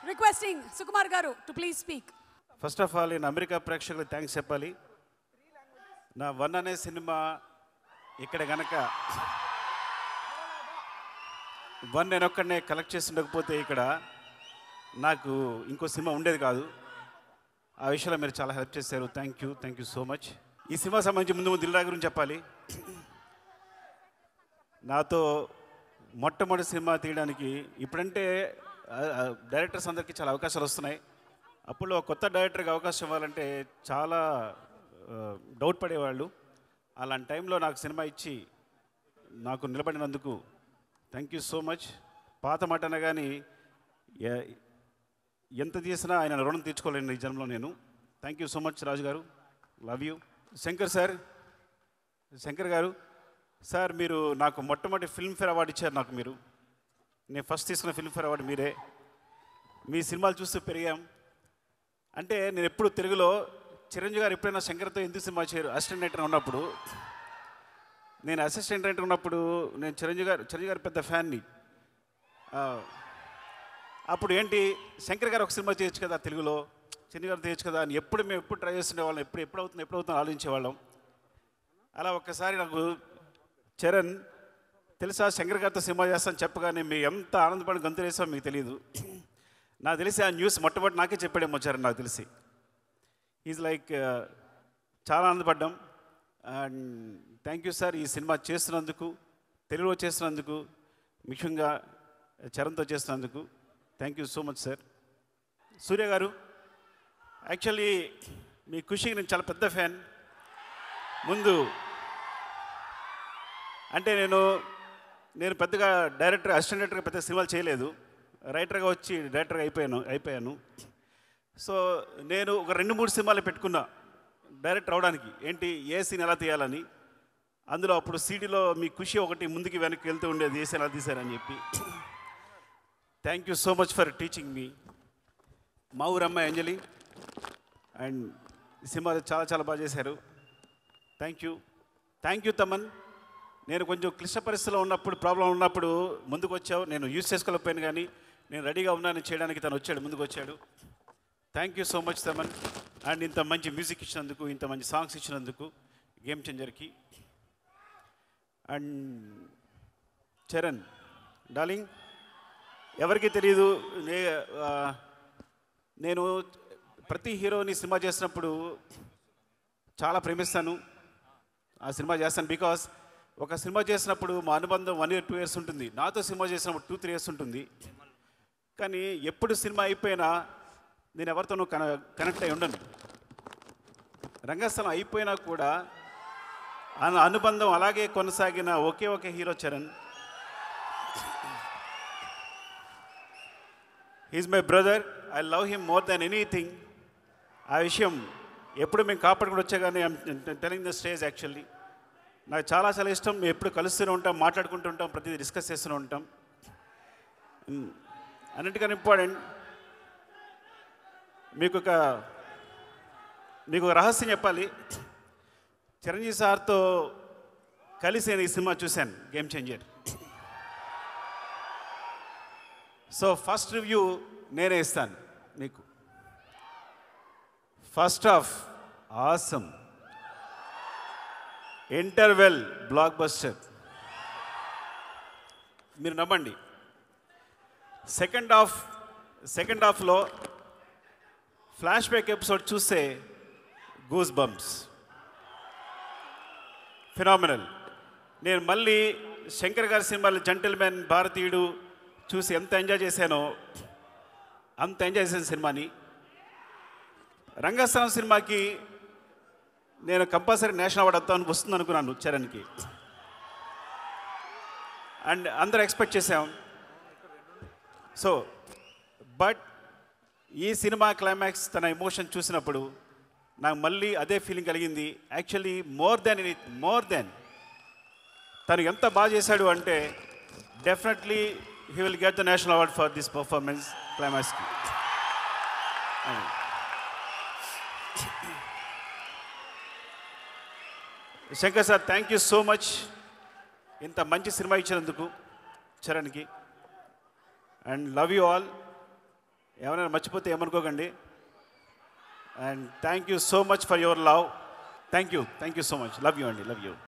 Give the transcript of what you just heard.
Requesting Sukumar Garu to please speak. First of all నేను America ప్రేక్షకులకు thanks చెప్పాలి. నా 1 అనే సినిమా ఇక్కడ గనక 1 నేను ఒక్కడనే కలెక్ట్ చేసి ఉండకపోతే ఇక్కడ నాకు ఇంకో సినిమా ఉండేది కాదు. ఆ విషయంలో మీరు చాలా హెల్ప్ చేశారు. Thank you so much. ఈ సినిమా సంబంధించి ముందు దిల్ రాజు గురించి చెప్పాలి. నాతో మొట్టమొదటి సినిమా తీయడానికి ఇప్పుడంటే డైరెక్టర్స్ అందరికీ చాలా అవకాశాలు వస్తున్నాయి. అప్పుడు కొత్త డైరెక్టర్కి అవకాశం ఇవ్వాలంటే చాలా డౌట్ పడేవాళ్ళు. అలాంటి టైంలో నాకు సినిమా ఇచ్చి నాకు నిలబడినందుకు థ్యాంక్ యూ సో మచ్. పాత మాట అనగాని ఎంత తీసినా ఆయన రుణం తీర్చుకోలేను ఈ జన్మలో నేను. థ్యాంక్ యూ సో మచ్ రాజు గారు, లవ్ యూ. శంకర్ గారు సార్, మీరు నాకు మొట్టమొదటి ఫిల్మ్ఫేర్ అవార్డు ఇచ్చారు. నాకు మీరు, నేను ఫస్ట్ తీసుకున్న ఫిల్మ్ఫేర్ అవార్డు మీరే. మీ సినిమాలు చూస్తూ పెరిగాం. అంటే నేను ఎప్పుడు తెలుగులో చిరంజీవి గారు ఎప్పుడైనా శంకర్తో ఎందుకు సినిమా చేయరు అసిస్టెంట్ డైరెక్టర్ ఉన్నప్పుడు, నేను అసిస్టెంట్ డైరెక్టర్ ఉన్నప్పుడు నేను చిరంజీవి గారు పెద్ద ఫ్యాన్ని. అప్పుడు ఏంటి శంకర్ గారు ఒక సినిమా చేయొచ్చు కదా తెలుగులో, చిరంజీవి గారు చేయొచ్చు కదా అని మేము ఎప్పుడు ట్రై చేస్తుండేవాళ్ళం. ఎప్పుడు అవుతుందో ఆలోచించేవాళ్ళం. అలా ఒక్కసారి నాకు చరణ్ తెలుసా శంకర్ గారితో సినిమా చేస్తాను చెప్పగానే మేము ఎంత ఆనందపడి గంతులేసామో మీకు తెలియదు. నాకు తెలిసి ఆ న్యూస్ మొట్టమొదటి నాకే చెప్పాడేమో చరణ్, నాకు తెలిసి. ఈజ్ లైక్ చాలా ఆనందపడ్డాం. అండ్ థ్యాంక్ యూ సార్, ఈ సినిమా చేస్తున్నందుకు, తెలుగులో చేస్తున్నందుకు, ముఖ్యంగా చరణ్తో చేస్తున్నందుకు thank you so much sir. Surya garu, actually మీ ఖుషికి నేను చాలా పెద్ద ఫ్యాన్. ముందు అంటే నేను పెద్దగా అసిస్టెంట్ డైరెక్టర్గా పెద్ద సినిమాలు చేయలేదు. రైటర్గా వచ్చి డైరెక్టర్గా అయిపోయాను. సో నేను ఒక 2-3 సినిమాలు పెట్టుకున్నా డైరెక్టర్ అవడానికి. ఏంటి, ఏ సీన్ ఎలా తీయాలని. అందులో అప్పుడు సీడీలో మీ ఖుషి ఒకటి ముందుకి వెనక్కి వెళ్తూ ఉండేది, ఏ సీన్ ఎలా తీశారని చెప్పి. Thank you so much for teaching మీ. మా ఊరమ్మాయి అంజలి అండ్ ఈ సినిమాలు చాలా బాగా చేశారు. Thank you Thaman. నేను కొంచెం క్లిష్ట పరిస్థితిలో ఉన్నప్పుడు, ప్రాబ్లం ఉన్నప్పుడు ముందుకు వచ్చావు. నేను యూజ్ చేసుకోలేకపోయాను, కానీ నేను రెడీగా ఉన్నాను చేయడానికి. తను ముందుకు వచ్చాడు. Thank you so much Thaman. And ఇంత మంచి మ్యూజిక్ ఇచ్చినందుకు, ఇంత మంచి సాంగ్స్ ఇచ్చినందుకు గేమ్ చేంజర్కి. అండ్ చరణ్ డార్లింగ్, ఎవరికి తెలియదు, నేను ప్రతి హీరోని సినిమా చేసినప్పుడు చాలా ప్రేమిస్తాను. ఆ సినిమా చేస్తాను బికాస్ ఒక సినిమా చేసినప్పుడు మా అనుబంధం 1 year 2 years ఉంటుంది. నాతో సినిమా చేసినప్పుడు 2-3 years ఉంటుంది. కానీ ఎప్పుడు సినిమా అయిపోయినా నేను ఎవరితోనూ కనెక్ట్ అయి ఉండను. రంగస్థలం అయిపోయినా కూడా అనుబంధం అలాగే కొనసాగిన ఒకే hero Charan. He's my brother. I love him more than anything. ఆ విషయం ఎప్పుడు మేము కాపాడుకుని వచ్చా, కానీ టెలింగ్ ద స్టేజ్. యాక్చువల్లీ నాకు చాలా ఇష్టం. మేము ఎప్పుడు కలుస్తూనే ఉంటాం, మాట్లాడుకుంటూ ఉంటాం, ప్రతిదీ డిస్కస్ చేస్తూనే ఉంటాం. అన్నిటికన్నా ఇంపార్టెంట్, మీకు ఒక రహస్యం చెప్పాలి. చిరంజీవి సార్తో కలిసి నేను ఈ సినిమా చూశాను, game changer. So first review నేనే ఇస్తాను మీకు. First half awesome, interval block buster, మీరు నమ్మండి. సెకండ్ హాఫ్లో ఫ్లాష్ బ్యాక్ ఎపిసోడ్ చూస్తే గూస్ బంప్స్, ఫినామినల్. నేను మళ్ళీ శంకర్ గారి సినిమాలు జెంటిల్మెన్, భారతీయుడు చూసి ఎంత ఎంజాయ్ చేశానో అంత ఎంజాయ్ చేసిన సినిమాని. రంగస్థలం సినిమాకి నేను కంపల్సరీ నేషనల్ అవార్డు వస్తుంది అనుకున్నాను చరణ్కి. అండ్ అందరూ ఎక్స్పెక్ట్ చేసాం. సో బట్ ఈ సినిమా క్లైమాక్స్, తన ఎమోషన్ చూసినప్పుడు నాకు మళ్ళీ అదే ఫీలింగ్ కలిగింది. యాక్చువల్లీ మోర్ దెన్ తను ఎంత బాగా చేశాడు అంటే definitely he will get the national award for this performance క్లైమాక్స్కి. Shankar sir, thank you so much ఇంత మంచి సినిమా ఇచ్చినందుకు చరణ్కి. And love you all. ఎవరైనా మర్చిపోతే ఏమనుకోకండి. And thank you so much for your love. Thank you so much. Love you అండి, లవ్ యూ.